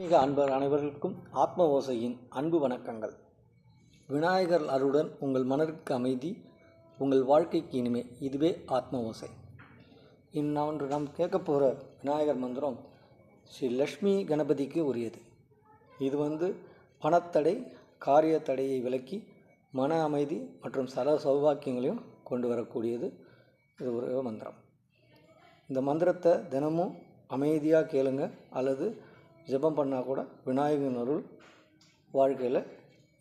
ஆன்மீக அன்பர் அனைவருக்கும் ஆத்ம ஓசையின் அன்பு வணக்கங்கள். விநாயகர் அருளுடன் உங்கள் மனதிற்கு அமைதி, உங்கள் வாழ்க்கைக்கு இனிமை. இதுவே ஆத்ம ஓசை. இன்று நாம் கேட்க போகிற விநாயகர் மந்திரம் ஸ்ரீ லக்ஷ்மி கணபதிக்கு உரியது. இது பணத்தடை, காரிய தடையை விலக்கி மன அமைதி மற்றும் சகல சௌபாக்கியங்களையும் கொண்டு வரக்கூடியது. இது ஒரு மந்திரம். இந்த மந்திரத்தை தினமும் அமைதியாக கேளுங்க, அல்லது ஜெபம் பண்ணால் கூட விநாயகன் அருள் வாழ்க்கையில்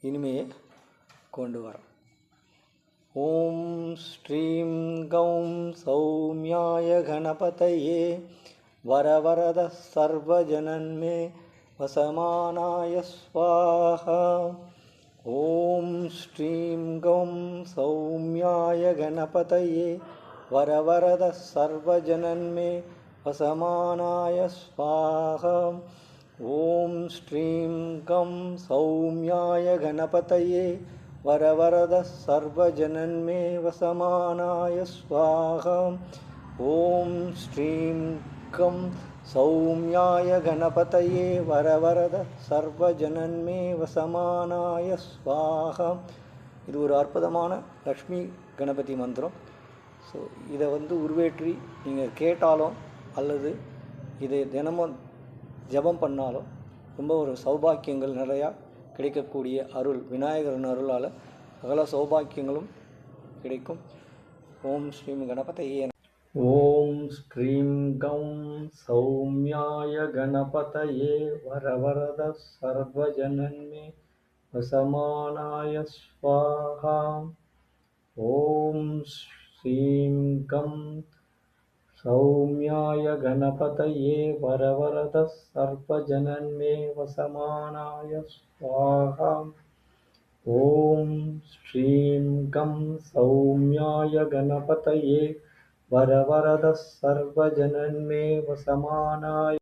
இனிமையை கொண்டு வரும். ஓம் ஸ்ரீம் கௌம் சௌமியாய கணபதயே வரவரத சர்வஜனன்மே வசமானாய ஸ்வாஹா. ஓம் ஸ்ரீம் கௌம் சௌமியாய கணபதயே வரவரத சர்வஜனன்மே வசமானாய ஸ்வாஹா. ஓம் ஸ்ரீம் கம் சௌமியாய கணபதயே வரவரத சர்வஜனன்மே வசமானாய ஸ்வாஹா. ஓம் ஸ்ரீம் கம் சௌமியாய கணபதயே வரவரத சர்வஜனன்மே வசமானாய ஸ்வாஹா. இது ஒரு அற்புதமான லக்ஷ்மி கணபதி மந்திரம். ஸோ இதை உருவேற்றி நீங்கள் கேட்டாலும் அல்லது இதை தினமும் ஜபம் பண்ணாலும் ரொம்ப ஒரு சௌபாக்கியங்கள் நிறையா கிடைக்கக்கூடிய அருள், விநாயகரின் அருளால் சகல சௌபாக்கியங்களும் கிடைக்கும். ஓம் ஸ்ரீம் கணபதையே. ஓம் ஸ்ரீம் கம் சௌமியாய கணபதயே வரவரத சர்வஜனன்மே வசமானாய ஸ்வாஹா. ஓம் ஸ்ரீம் கம் சௌமியாய கணபதயே வரவரத சர்வஜனன்மே வசமானாய ஸ்வாஹா. ஓம் ஸ்ரீம் கம் சௌமியாய கணபதயே வரவரத சர்வஜனன்மே வசமானாய